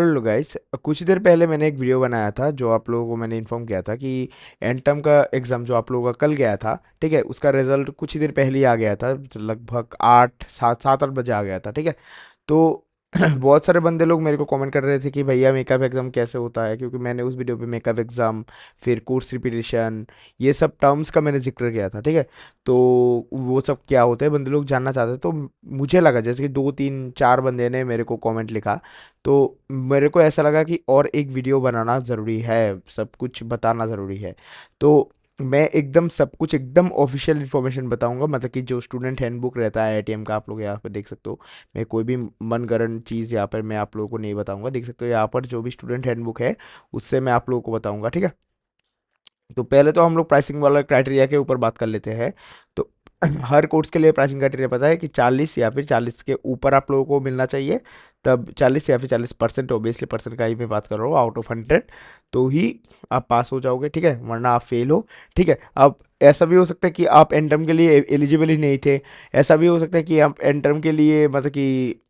Hello guys. कुछ देर पहले मैंने एक वीडियो बनाया था जो आप लोगों को मैंने इन्फॉर्म किया था कि एंड टर्म का एग्ज़ाम जो आप लोगों का कल गया था, ठीक है, उसका रिजल्ट कुछ ही देर पहले ही आ गया था। लगभग 8 7 8 बजे आ गया था, ठीक है। तो बहुत सारे बंदे लोग मेरे को कमेंट कर रहे थे कि भैया मेकअप एग्ज़ाम कैसे होता है, क्योंकि मैंने उस वीडियो पे मेकअप एग्ज़ाम, फिर कोर्स रिपीटेशन, ये सब टर्म्स का मैंने जिक्र किया था, ठीक है। तो वो सब क्या होता है बंदे लोग जानना चाहते हैं। तो मुझे लगा जैसे कि 2 3 4 बंदे ने मेरे को कमेंट लिखा, तो मेरे को ऐसा लगा कि और एक वीडियो बनाना ज़रूरी है, सब कुछ बताना ज़रूरी है। तो मैं एकदम सब कुछ एकदम ऑफिशियल इन्फॉर्मेशन बताऊंगा, मतलब कि जो स्टूडेंट हैंडबुक रहता है आईआईटीएम का, आप लोग यहाँ पे देख सकते हो। मैं कोई भी मनगढ़ंत चीज़ यहाँ पर मैं आप लोगों को नहीं बताऊंगा, देख सकते हो यहाँ पर जो भी स्टूडेंट हैंडबुक है उससे मैं आप लोगों को बताऊंगा, ठीक है। तो पहले तो हम लोग प्राइसिंग वाला क्राइटेरिया के ऊपर बात कर लेते हैं। तो हर कोर्स के लिए प्राइसिंग क्राइटेरिया पता है कि 40 या फिर 40 के ऊपर आप लोगों को मिलना चाहिए। तब 40 या फिर 40%, ओबियसली परसेंट का ही मैं बात कर रहा हूँ, आउट ऑफ 100, तो ही आप पास हो जाओगे, ठीक है, वरना आप फेल हो, ठीक है। अब ऐसा भी हो सकता है कि आप एंड टर्म के लिए एलिजिबल ही नहीं थे। ऐसा भी हो सकता है कि आप एंड टर्म के लिए मतलब कि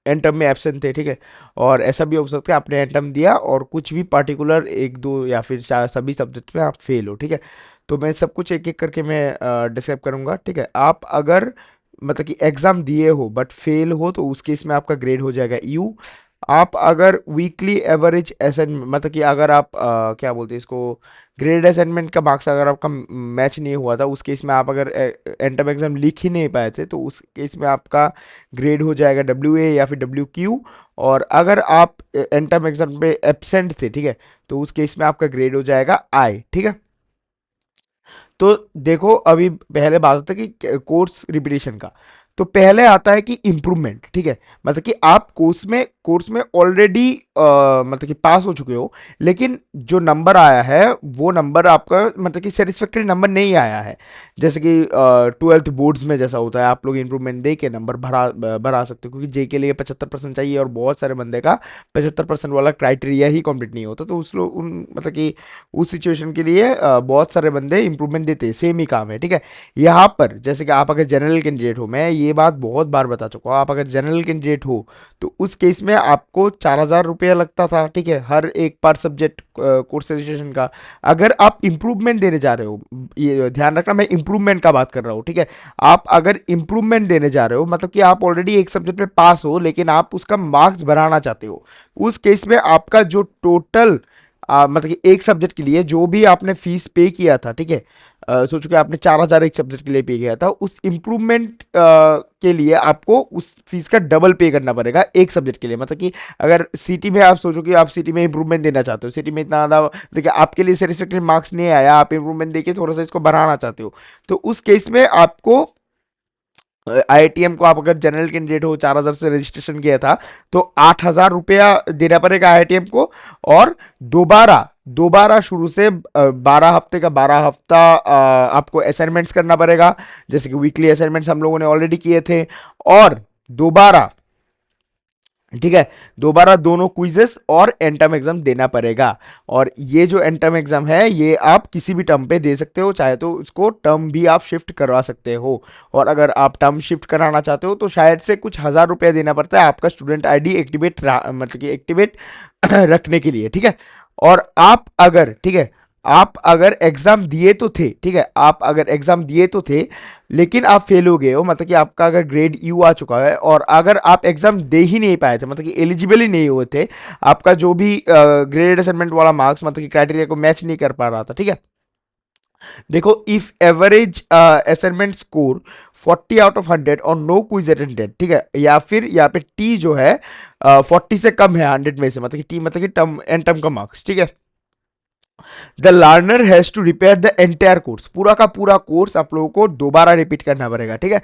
एंड टर्म में एब्सेंट थे, ठीक है। और ऐसा भी हो सकता है आपने एंड टर्म दिया और कुछ भी पार्टिकुलर एक दो या फिर चार सभी सब्जेक्ट में आप फेल हो, ठीक है। तो मैं सब कुछ एक एक करके मैं डिस्क्राइब करूंगा, ठीक है। आप अगर मतलब कि एग्ज़ाम दिए हो बट फेल हो तो उस केस में आपका ग्रेड हो जाएगा यू। आप अगर वीकली एवरेज असाइनमेंट, मतलब कि अगर आप क्या बोलते हैं इसको, ग्रेड असाइनमेंट का मार्क्स अगर आपका मैच नहीं हुआ था, उस केस में आप अगर एंट्रेंस एग्जाम लिख ही नहीं पाए थे तो उस केस में आपका ग्रेड हो जाएगा डब्ल्यू ए या फिर डब्ल्यू क्यू। और अगर आप एंट्रेंस एग्जाम पे एब्सेंट थे, ठीक है, तो उस केस में आपका ग्रेड हो जाएगा आई, ठीक है। तो देखो अभी पहले बात होता है कि कोर्स रिपीटेशन का। तो पहले आता है कि इम्प्रूवमेंट, ठीक है। मतलब कि आप कोर्स में ऑलरेडी मतलब कि पास हो चुके हो, लेकिन जो नंबर आया है वो नंबर आपका मतलब कि सेटिस्फैक्टरी नंबर नहीं आया है। जैसे कि 12th बोर्ड्स में जैसा होता है, आप लोग इम्प्रूवमेंट दे के नंबर बढ़ा सकते हो, क्योंकि जे के लिए 75% चाहिए और बहुत सारे बंदे का 75% वाला क्राइटेरिया ही कंप्लीट नहीं होता। तो उस लोग उन मतलब कि उस सिचुएशन के लिए बहुत सारे बंदे इंप्रूवमेंट देते हैं, सेम ही काम है, ठीक है। यहाँ पर जैसे कि आप अगर जनरल कैंडिडेट हो, मैं ये बात बहुत बार बता चुका हूँ, आप अगर जनरल कैंडिडेट हो तो उस केस में आपको 4,000 रुपया लगता था, ठीक है, हर एक पर सब्जेक्ट कोर्स रजिस्ट्रेशन का। अगर आप इंप्रूवमेंट देने जा रहे हो, ये ध्यान रखना मैं इंप्रूवमेंट का बात कर रहा हूँ, ठीक है। आप अगर इंप्रूवमेंट देने जा रहे हो मतलब कि आप ऑलरेडी एक सब्जेक्ट में पास हो लेकिन आप उसका मार्क्स बढ़ाना चाहते हो, उस केस में आपका जो टोटल मतलब कि एक सब्जेक्ट के लिए जो भी आपने फीस पे किया था, ठीक है, सोचो कि आपने 4,000 एक सब्जेक्ट के लिए पे किया था, उस इम्प्रूवमेंट के लिए आपको उस फीस का डबल पे करना पड़ेगा एक सब्जेक्ट के लिए। मतलब कि अगर सिटी में आप सोचो कि आप सिटी में इंप्रूवमेंट देना चाहते हो, सिटी में इतना ज़्यादा देखिए आपके लिए सेटिस्फैक्टरी मार्क्स नहीं आया, आप इंप्रूवमेंट देके थोड़ा सा इसको बढ़ाना चाहते हो, तो उस केस में आपको आईआईटीएम को, आप अगर जनरल कैंडिडेट हो 4,000 से रजिस्ट्रेशन किया था, तो 8,000 रुपया देना पड़ेगा आईआईटीएम को। और दोबारा दोबारा शुरू से 12 हफ्ते का 12 हफ्ता आपको असाइनमेंट्स करना पड़ेगा, जैसे कि वीकली असाइनमेंट्स हम लोगों ने ऑलरेडी किए थे। और दोबारा, ठीक है, दोबारा दोनों क्विजेस और एंटर्म एग्जाम देना पड़ेगा। और ये जो एंटर्म एग्जाम है ये आप किसी भी टर्म पे दे सकते हो, चाहे तो इसको टर्म भी आप शिफ्ट करवा सकते हो। और अगर आप टर्म शिफ्ट कराना चाहते हो तो शायद से कुछ 1,000 रुपया देना पड़ता है आपका स्टूडेंट आईडी एक्टिवेट मतलब कि एक्टिवेट रखने के लिए, ठीक है। और आप अगर, ठीक है, आप अगर एग्जाम दिए तो थे, ठीक है, आप अगर एग्जाम दिए तो थे लेकिन आप फेल हो गए हो, मतलब कि आपका अगर ग्रेड यू आ चुका है और अगर आप एग्जाम दे ही नहीं पाए थे, मतलब कि एलिजिबल ही नहीं हुए थे, आपका जो भी ग्रेड असाइनमेंट वाला मार्क्स मतलब कि क्राइटेरिया को मैच नहीं कर पा रहा था, ठीक है। देखो, if average assignment score 40 out of 100 और नो क्विज अटेंडेड, ठीक है, या फिर यहाँ पे टी जो है 40 से कम है 100 में से, मतलब कि टी मतलब कि टर्म एंड टर्म का मार्क्स, ठीक है, the learner has to repair the entire course, पूरा का पूरा कोर्स आप लोगों को दोबारा रिपीट करना पड़ेगा, ठीक है।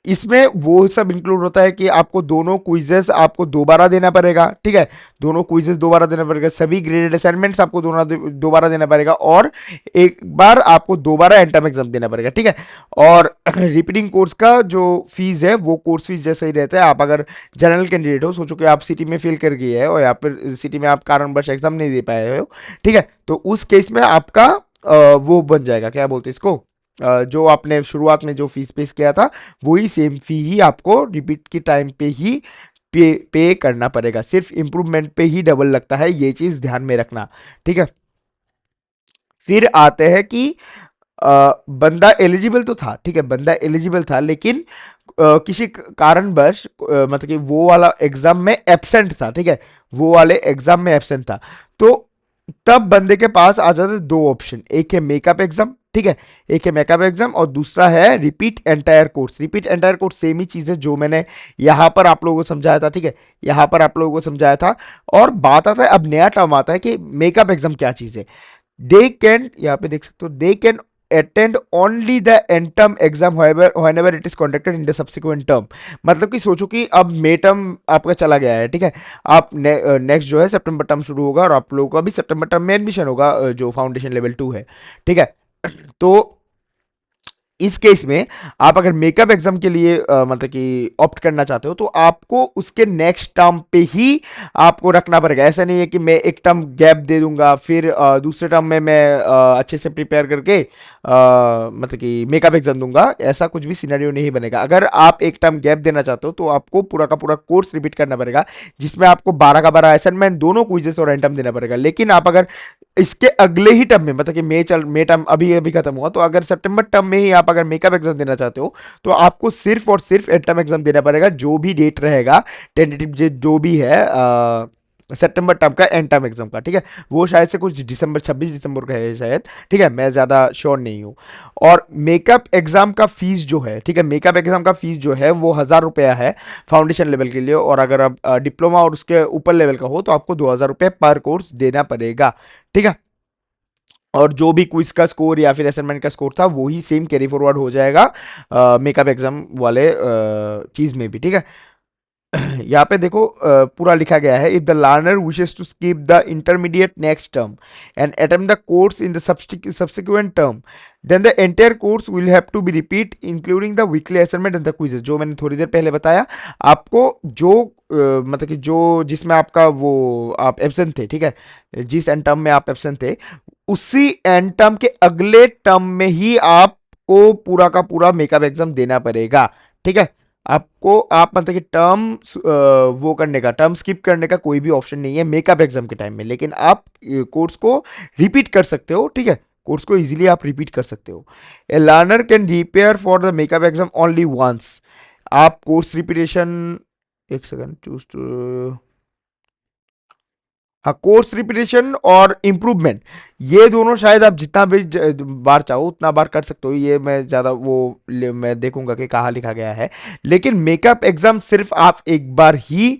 इसमें वो सब इंक्लूड होता है कि आपको दोनों क्विजेस आपको दोबारा देना पड़ेगा, ठीक है, दोनों क्विजेस दोबारा देना पड़ेगा, सभी ग्रेडेड असाइनमेंट्स आपको दोबारा देना पड़ेगा, और एक बार आपको दोबारा एंटर्म एग्जाम देना पड़ेगा, ठीक है। और रिपीटिंग कोर्स का जो फीस है वो कोर्स फीस जैसा ही रहता है। आप अगर जनरल कैंडिडेट हो, सोचो कि आप सिटी में फेल कर गए हैं और यहाँ पर सिटी में आप कारणवश एग्जाम नहीं दे पाए हो, ठीक है, तो उस केस में आपका वो बन जाएगा, क्या बोलते हैं इसको, जो आपने शुरुआत में जो फीस पे किया था वही सेम फी ही आपको रिपीट के टाइम पे ही पे करना पड़ेगा। सिर्फ इम्प्रूवमेंट पे ही डबल लगता है, ये चीज ध्यान में रखना, ठीक है। फिर आते हैं कि बंदा एलिजिबल तो था, ठीक है, बंदा एलिजिबल था, लेकिन किसी कारणवश मतलब कि वो वाला एग्जाम में एब्सेंट था, ठीक है, वो वाले एग्जाम में एब्सेंट था। तो तब बंदे के पास आ जाते दो ऑप्शन, एक है मेकअप एग्जाम, ठीक है, एक है मेकअप एग्जाम और दूसरा है repeat entire course. Repeat entire course same ही चीज है जो मैंने यहां पर आप लोगों को समझाया था, ठीक है, यहां पर आप लोगों को समझाया था। और बात आता है, अब नया टर्म आता है कि मेकअप एग्जाम क्या चीज है। दे कैन, यहाँ पे देख सकते हो, they can attend only the end term exam whenever it is conducted in the subsequent term. मतलब कि सोचो कि अब मे टर्म आपका चला गया है, ठीक है, आप नेक्स्ट जो है सितंबर टर्म शुरू होगा और आप लोगों का भी सितंबर टर्म में एडमिशन होगा, जो फाउंडेशन लेवल 2 है, ठीक है। तो इस केस में आप अगर मेकअप एग्जाम के लिए मतलब कि ऑप्ट करना चाहते हो तो आपको उसके नेक्स्ट टर्म पे ही आपको रखना पड़ेगा। ऐसा नहीं है कि मैं एक टर्म गैप दे दूंगा फिर दूसरे टर्म में मैं अच्छे से प्रिपेयर करके मतलब कि मेकअप एग्जाम दूंगा, ऐसा कुछ भी सिनेरियो नहीं बनेगा। अगर आप एक टर्म गैप देना चाहते हो तो आपको पूरा का पूरा कोर्स रिपीट करना पड़ेगा, जिसमें आपको 12 का 12 असाइनमेंट दोनों क्विजेस और एंटम देना पड़ेगा। लेकिन आप अगर इसके अगले ही टर्म में, मतलब कि मे टर्म अभी अभी खत्म हुआ, तो अगर सितंबर टर्म में ही आप अगर मेकअप एग्जाम देना चाहते हो तो आपको सिर्फ और सिर्फ एंटम एग्जाम देना पड़ेगा, जो भी डेट रहेगा टेंटेटिव जो भी है सितंबर टर्म का एंड टर्म एग्जाम का, ठीक है। वो शायद से कुछ दिसंबर 26 दिसंबर का है शायद, ठीक है, मैं ज़्यादा श्योर नहीं हूँ। और मेकअप एग्जाम का फीस जो है, ठीक है, मेकअप एग्जाम का फीस जो है वो 1000 रुपया है फाउंडेशन लेवल के लिए, और अगर आप डिप्लोमा और उसके ऊपर लेवल का हो तो आपको 2000 रुपये पर कोर्स देना पड़ेगा, ठीक है। और जो भी क्विज का स्कोर या फिर असाइनमेंट का स्कोर था वही सेम कैरी फॉरवर्ड हो जाएगा मेकअप एग्जाम वाले चीज में भी, ठीक है। यहाँ पे देखो पूरा लिखा गया है, if the learner wishes to skip the intermediate next term and attempt the course in the subsequent term, then the entire course will have to be repeat including the weekly assignment and the quizzes. जो मैंने थोड़ी देर पहले बताया आपको, जो मतलब कि जो जिसमें आपका वो आप एब्सेंट थे, ठीक है, जिस एंड टर्म में आप एब्सेंट थे उसी एंड टर्म के अगले टर्म में ही आपको पूरा का पूरा मेकअप एग्जाम देना पड़ेगा, ठीक है। आपको आप मतलब कि टर्म वो करने का, टर्म स्किप करने का कोई भी ऑप्शन नहीं है मेकअप एग्जाम के टाइम में, लेकिन आप कोर्स को रिपीट कर सकते हो, ठीक है, कोर्स को इजीली आप रिपीट कर सकते हो। A learner can repair for the makeup exam only once. आप कोर्स रिपीटेशन, एक सेकंड, चूज टू, हाँ, कोर्स रिपीटेशन और इम्प्रूवमेंट, ये दोनों शायद आप जितना भी बार चाहो उतना बार कर सकते हो। ये मैं ज़्यादा वो मैं देखूंगा कि कहाँ लिखा गया है, लेकिन मेकअप एग्जाम सिर्फ आप एक बार ही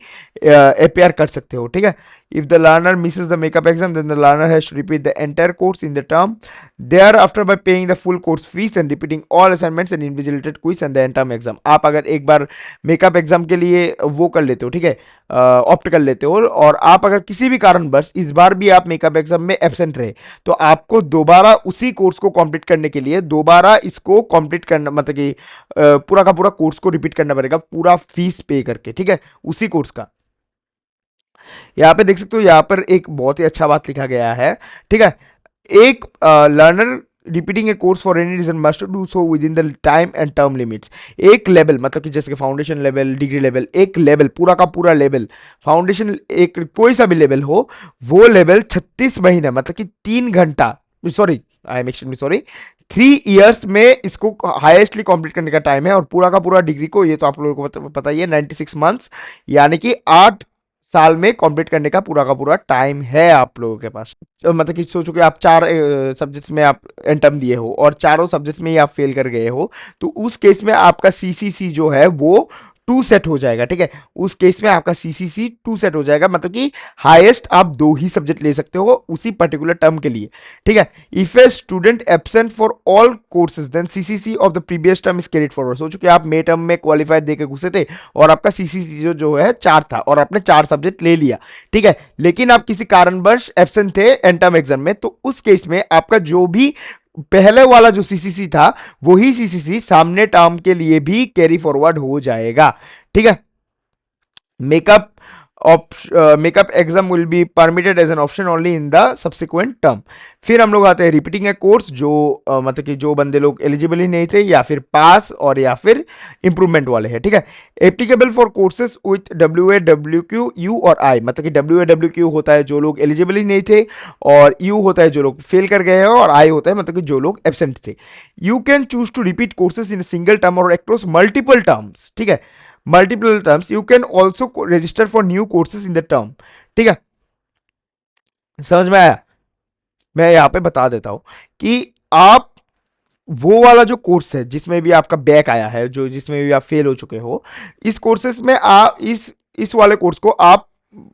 अपेयर कर सकते हो, ठीक है। If the learner misses the makeup exam then the learner has to repeat the entire course in the term thereafter by paying the full course fees and repeating all assignments and invigilated quiz and the end term exam. आप अगर एक बार makeup exam के लिए वो कर लेते हो, ठीक है, ऑप्ट कर लेते हो, और आप अगर किसी भी कारणवश इस बार भी आप मेकअप एग्जाम में एब्सेंट रहे तो आपको दोबारा उसी कोर्स को कंप्लीट करने के लिए दोबारा इसको कंप्लीट करना, मतलब कि पूरा का पूरा कोर्स को रिपीट करना पड़ेगा, पूरा फीस पे करके, ठीक है, उसी कोर्स का। यहाँ पे देख सकते हो, यहाँ पर एक बहुत ही अच्छा बात लिखा गया है, ठीक है। एक learner repeating a course for any reason must do so within the time and term limits. एक लेवल, मतलब कि जैसे कि फाउंडेशन लेवल, डिग्री लेवल, एक लेवल पूरा का पूरा लेवल, फाउंडेशन एक कोई सा भी लेवल हो, वो लेवल 36 महीने, मतलब कि 3 घंटा, sorry, I am extremely sorry, 3 years में इसको हाईएस्टली कंप्लीट करने का टाइम है। और पूरा का पूरा डिग्री को, ये तो आप लोगों को पता ही है, 96 मंथ्स, यानी कि 8 साल में कंप्लीट करने का पूरा टाइम है आप लोगों के पास। तो मतलब कि सोचो कि आप 4 सब्जेक्ट्स में आप एंटम दिए हो और चारों सब्जेक्ट्स में ही आप फेल कर गए हो, तो उस केस में आपका सीसीसी जो है वो 2 सेट हो जाएगा, ठीक है। उस केस में आपका सीसीसी 2 सेट हो जाएगा, मतलब कि हाईएस्ट आप 2 ही सब्जेक्ट ले सकते हो उसी पर्टिकुलर टर्म के लिए, ठीक है। If a student absent for all courses then CCC of the previous term is carried forward. सोचो कि आप मे टर्म में क्वालिफाइड देके घुसे थे और आपका सीसीसी जो है 4 था और आपने 4 सब्जेक्ट ले लिया, ठीक है, लेकिन आप किसी कारणवश एब्सेंट थे एंटम एग्जाम में, तो उस केस में आपका जो भी पहले वाला जो सीसीसी था वही सीसीसी सामने टर्म के लिए भी कैरी फॉरवर्ड हो जाएगा, ठीक है। Makeup makeup exam will be permitted as an option only in the subsequent term. फिर हम लोग आते हैं रिपीटिंग ए कोर्स, जो मतलब कि जो बंदे लोग एलिजिबल ही नहीं थे, या फिर पास और या फिर इंप्रूवमेंट वाले हैं, ठीक है। Applicable for courses with WA WQ you और आई, मतलब कि WA WQ होता है जो लोग एलिजिबल ही नहीं थे, और यू होता है जो लोग फेल कर गए हैं, और आई होता है मतलब कि जो लोग एबसेंट थे। You can choose to repeat courses in single term और अक्रॉस मल्टीपल टर्म्स, ठीक है, multiple terms. You can also register for new courses in the term, ठीक है। समझ में आया? मैं यहाँ पे बता देता हूं कि आप वो वाला जो कोर्स है जिसमें भी आपका बैक आया है, जो जिसमें भी आप फेल हो चुके हो, इस कोर्सेस में आप इस वाले कोर्स को आप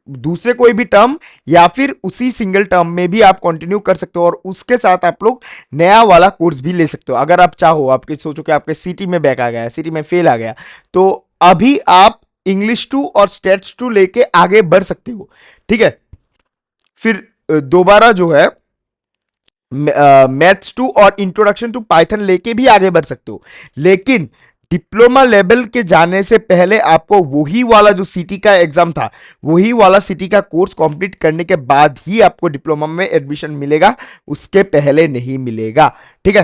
दूसरे कोई भी टर्म या फिर उसी सिंगल टर्म में भी आप कंटिन्यू कर सकते हो, और उसके साथ आप लोग नया वाला कोर्स भी ले सकते हो अगर आप चाहो। आपके सोचो कि आपके सीटी में बैक आ गया, सीटी में फेल आ गया, तो अभी आप इंग्लिश 2 और स्टेट्स 2 लेके आगे बढ़ सकते हो, ठीक है। फिर दोबारा जो है मैथ्स 2 और इंट्रोडक्शन टू पाइथन लेके भी आगे बढ़ सकते हो, लेकिन डिप्लोमा लेवल के जाने से पहले आपको वही वाला जो सीटी का एग्जाम था, वही वाला सीटी का कोर्स कंप्लीट करने के बाद ही आपको डिप्लोमा में एडमिशन मिलेगा, उसके पहले नहीं मिलेगा, ठीक है।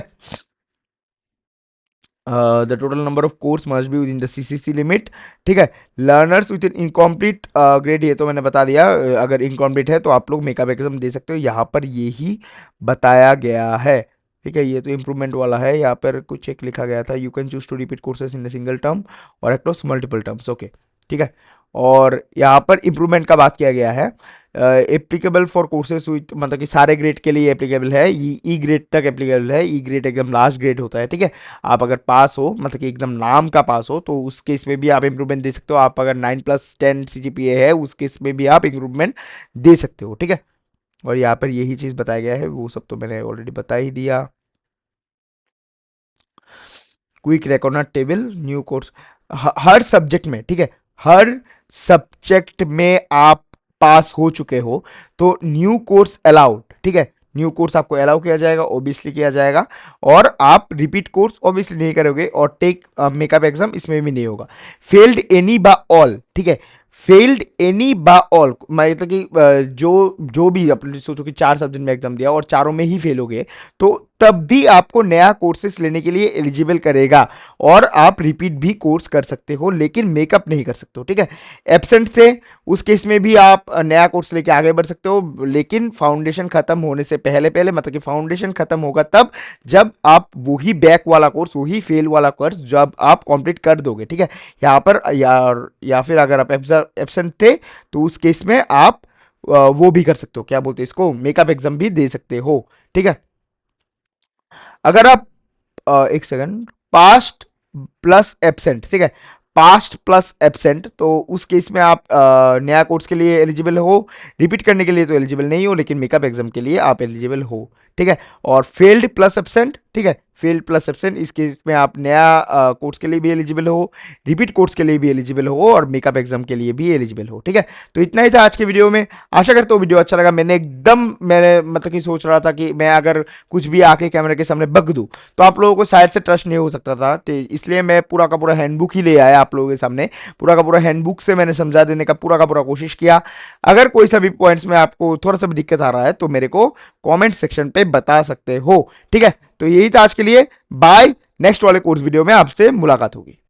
The total number of course must be with in the CCC limit, ठीक है। Learners with in incomplete grade, ये तो मैंने बता दिया, अगर इनकम्प्लीट है तो आप लोग मेकअप एग्जाम दे सकते हो, यहाँ पर यही बताया गया है, ठीक है। ये तो इम्प्रूवमेंट वाला है, यहाँ पर कुछ एक लिखा गया था, you can choose to repeat courses in single term और अक्रॉस मल्टीपल टर्म्स, ओके, ठीक है। और यहाँ पर इम्प्रूवमेंट का बात किया गया है, एप्लीकेबल फॉर कोर्सेज विथ, मतलब कि सारे ग्रेड के लिए एप्लीकेबल है, ई ग्रेड तक एप्लीकेबल है, ई ग्रेड एकदम लास्ट ग्रेड होता है, ठीक है। आप अगर पास हो, मतलब कि एकदम नाम का पास हो, तो उस केस में भी आप इंप्रूवमेंट दे सकते हो। आप अगर 9+10 CGPA है, उस केस में भी आप इंप्रूवमेंट दे सकते हो, ठीक है। और यहाँ पर यही चीज़ बताया गया है, वो सब तो मैंने ऑलरेडी बता ही दिया। Quick record table, new course, हर सब्जेक्ट में, ठीक है, हर सब्जेक्ट में आप पास हो चुके हो तो न्यू कोर्स अलाउड, ठीक है। न्यू कोर्स आपको अलाउ किया जाएगा, ओबियसली किया जाएगा, और आप रिपीट कोर्स ओबियसली नहीं करोगे, और टेक मेकअप एग्जाम इसमें भी नहीं होगा। फेल्ड एनी बा ऑल, ठीक है, फेल्ड एनी बा ऑल, मतलब कि जो जो भी अपने सोचो कि 4 सब्जेक्ट में एग्जाम दिया और चारों में ही फेल हो गए, तो तब भी आपको नया कोर्सेस लेने के लिए एलिजिबल करेगा, और आप रिपीट भी कोर्स कर सकते हो, लेकिन मेकअप नहीं कर सकते हो, ठीक है। एब्सेंट से उस केस में भी आप नया कोर्स लेके आगे बढ़ सकते हो, लेकिन फाउंडेशन खत्म होने से पहले पहले, मतलब कि फाउंडेशन खत्म होगा तब जब आप वही बैक वाला कोर्स, वही फेल वाला कोर्स जब आप कंप्लीट कर दोगे, ठीक है। यहाँ पर या फिर अगर आप एब्सेंट थे तो उस केस में आप वो भी कर सकते हो, क्या बोलते हैं इसको, मेकअप एग्जाम भी दे सकते हो, ठीक है। अगर आप एक सेकंड, पास्ट प्लस एब्सेंट, ठीक है, पास्ट प्लस एब्सेंट, तो उस केस में आप नया कोर्स के लिए एलिजिबल हो, रिपीट करने के लिए तो एलिजिबल नहीं हो, लेकिन मेकअप एग्जाम के लिए आप एलिजिबल हो, ठीक है। और फेल्ड प्लस एब्सेंट, ठीक है, फेल्ड प्लस एब्सेंट, इस केस में आप नया कोर्स के लिए भी एलिजिबल हो, रिपीट कोर्स के लिए भी एलिजिबल हो, और मेकअप एग्जाम के लिए भी एलिजिबल हो, ठीक है। तो इतना ही था आज के वीडियो में, आशा करता हूँ वीडियो अच्छा लगा। मैंने मतलब कि सोच रहा था कि मैं अगर कुछ भी आके कैमरे के सामने बक दूं तो आप लोगों को शायद से ट्रस्ट नहीं हो सकता था, तो इसलिए मैं पूरा का पूरा हैंडबुक ही ले आया आप लोगों के सामने, पूरा का पूरा हैंडबुक से मैंने समझा देने का पूरा कोशिश किया। अगर कोई सा भी पॉइंट्स में आपको थोड़ा सा भी दिक्कत आ रहा है तो मेरे को कमेंट सेक्शन पे बता सकते हो, ठीक है। तो यही था आज के लिए, बाय, नेक्स्ट वाले कोर्स वीडियो में आपसे मुलाकात होगी।